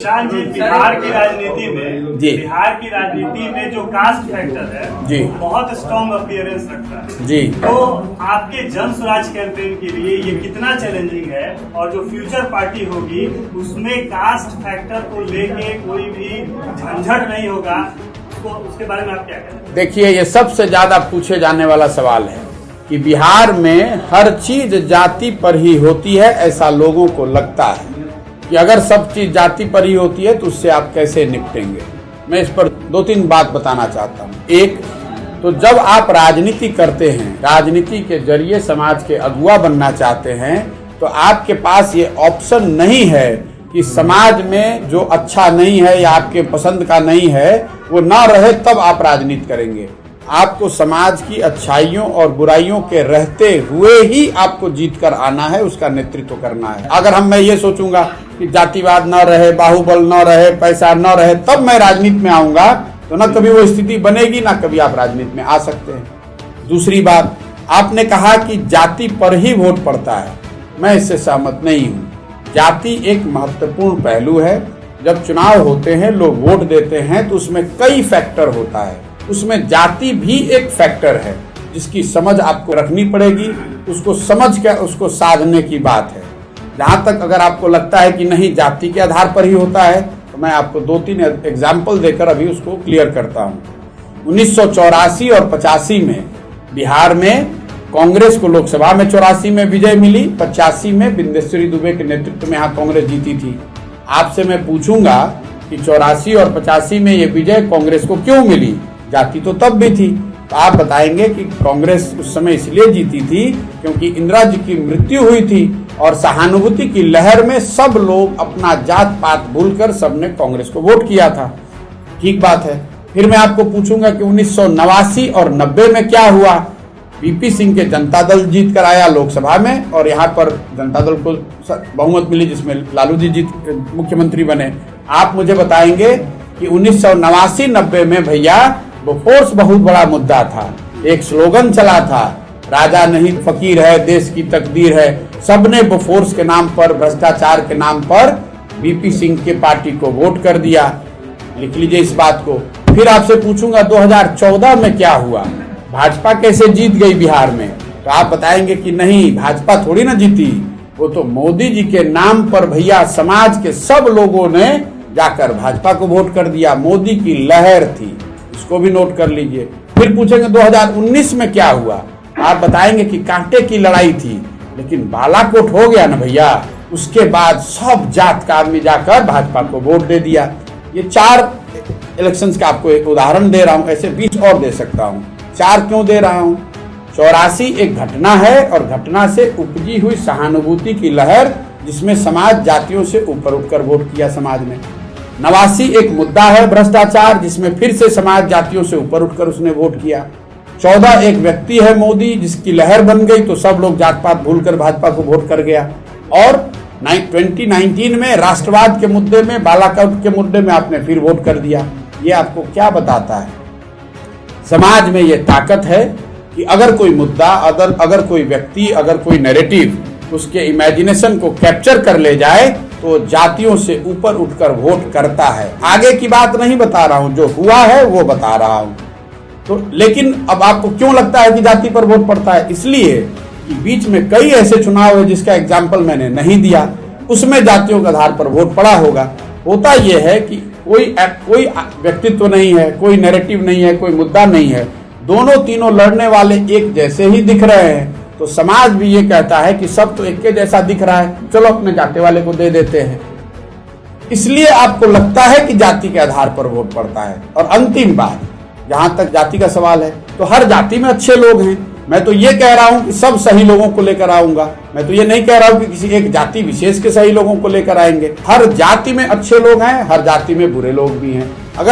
विशाल जी, बिहार की राजनीति में जो कास्ट फैक्टर है जी बहुत स्ट्रॉन्ग अपीयरेंस रखता है जी। तो आपके जन स्वराज कैंपेन के लिए ये कितना चैलेंजिंग है, और जो फ्यूचर पार्टी होगी उसमें कास्ट फैक्टर को लेके कोई भी झंझट नहीं होगा, उसके बारे में आप क्या कहते हैं? देखिए, ये सबसे ज्यादा पूछे जाने वाला सवाल है कि बिहार में हर चीज जाति पर ही होती है, ऐसा लोगों को लगता है कि अगर सब चीज जाति पर ही होती है तो उससे आप कैसे निपटेंगे। मैं इस पर 2-3 बात बताना चाहता हूँ। एक तो जब आप राजनीति करते हैं, राजनीति के जरिए समाज के अगुवा बनना चाहते हैं, तो आपके पास ये ऑप्शन नहीं है कि समाज में जो अच्छा नहीं है या आपके पसंद का नहीं है वो ना रहे तब आप राजनीति करेंगे। आपको समाज की अच्छाइयों और बुराइयों के रहते हुए ही आपको जीत कर आना है, उसका नेतृत्व करना है। अगर मैं ये सोचूंगा कि जातिवाद न रहे, बाहुबल न रहे, पैसा न रहे, तब मैं राजनीति में आऊंगा, तो न कभी वो स्थिति बनेगी, ना कभी आप राजनीति में आ सकते हैं। दूसरी बात, आपने कहा कि जाति पर ही वोट पड़ता है। मैं इससे सहमत नहीं हूँ। जाति एक महत्वपूर्ण पहलू है। जब चुनाव होते हैं, लोग वोट देते हैं, तो उसमें कई फैक्टर होता है, उसमें जाति भी एक फैक्टर है जिसकी समझ आपको रखनी पड़ेगी। उसको समझ कर उसको साधने की बात है। जहां तक अगर आपको लगता है कि नहीं जाति के आधार पर ही होता है, तो मैं आपको 2-3 एग्जाम्पल देकर अभी उसको क्लियर करता हूं। 1984 और 85 में बिहार में कांग्रेस को लोकसभा में 84 में विजय मिली, 85 में बिंदेश्वरी दुबे के नेतृत्व में यहाँ कांग्रेस जीती थी। आपसे मैं पूछूंगा कि 84 और 85 में ये विजय कांग्रेस को क्यों मिली? जाति तो तब भी थी। तो आप बताएंगे कि कांग्रेस उस समय इसलिए जीती थी क्योंकि इंदिरा जी की मृत्यु हुई थी और सहानुभूति की लहर में सब लोग अपना जात पात भूलकर सबने कांग्रेस को वोट किया था। ठीक बात है। फिर मैं आपको पूछूंगा कि 1989 और 90 में क्या हुआ? वीपी सिंह के जनता दल जीत कर आया लोकसभा में, और यहाँ पर जनता दल को बहुमत मिली जिसमें लालू जी जीत मुख्यमंत्री बने। आप मुझे बताएंगे कि 1989-90 में भैया बोफोर्स बहुत बड़ा मुद्दा था। एक स्लोगन चला था, राजा नहीं फकीर है, देश की तकदीर है। सबने बोफोर्स के नाम पर, भ्रष्टाचार के नाम पर वीपी सिंह के पार्टी को वोट कर दिया। लिख लीजिए इस बात को। फिर आपसे पूछूंगा 2014 में क्या हुआ? भाजपा कैसे जीत गई बिहार में? तो आप बताएंगे कि नहीं, भाजपा थोड़ी ना जीती, वो तो मोदी जी के नाम पर भैया समाज के सब लोगों ने जाकर भाजपा को वोट कर दिया। मोदी की लहर थी, इसको भी नोट कर लीजिए। फिर पूछेंगे 2019 में क्या हुआ? आप बताएंगे कि कांटे की लड़ाई थी, लेकिन बालाकोट हो गया ना भैया। उसके बाद सब जात का आदमी जाकर भाजपा को वोट दे दिया। ये 4 इलेक्शंस का आपको एक उदाहरण दे रहा हूं, ऐसे 20 और दे सकता हूं। 4 क्यों दे रहा हूं? 84 एक घटना है, और घटना से उपजी हुई सहानुभूति की लहर जिसमें समाज जातियों से ऊपर उठकर वोट किया समाज ने। 89 एक मुद्दा है भ्रष्टाचार, जिसमें फिर से समाज जातियों से ऊपर उठकर उसने वोट किया। 14 एक व्यक्ति है मोदी, जिसकी लहर बन गई तो सब लोग जात पात भूलकर भाजपा को वोट कर गया। और 2019 में राष्ट्रवाद के मुद्दे में, बालाकोट के मुद्दे में आपने फिर वोट कर दिया। ये आपको क्या बताता है? समाज में ये ताकत है कि अगर कोई मुद्दा, अगर कोई व्यक्ति, अगर कोई नैरेटिव उसके इमेजिनेशन को कैप्चर कर ले जाए तो जातियों से ऊपर उठकर वोट करता है। आगे की बात नहीं बता रहा हूं, जो हुआ है वो बता रहा हूं। तो लेकिन अब आपको क्यों लगता है कि जाति पर वोट पड़ता है? इसलिए कि बीच में कई ऐसे चुनाव है जिसका एग्जाम्पल मैंने नहीं दिया, उसमें जातियों के आधार पर वोट पड़ा होगा। होता यह है कि कोई व्यक्तित्व नहीं है, कोई नैरेटिव नहीं है, कोई मुद्दा नहीं है, दोनों तीनों लड़ने वाले एक जैसे ही दिख रहे हैं, तो समाज भी ये कहता है कि सब तो एक के जैसा दिख रहा है, चलो अपने जाति वाले को दे देते हैं। इसलिए आपको लगता है कि जाति के आधार पर वोट पड़ता है। और अंतिम बात, जहां तक जाति का सवाल है, तो हर जाति में अच्छे लोग हैं। मैं तो ये कह रहा हूं कि सब सही लोगों को लेकर आऊंगा। मैं तो ये नहीं कह रहा हूं कि किसी एक जाति विशेष के सही लोगों को लेकर आएंगे। हर जाति में अच्छे लोग हैं, हर जाति में बुरे लोग भी हैं। अगर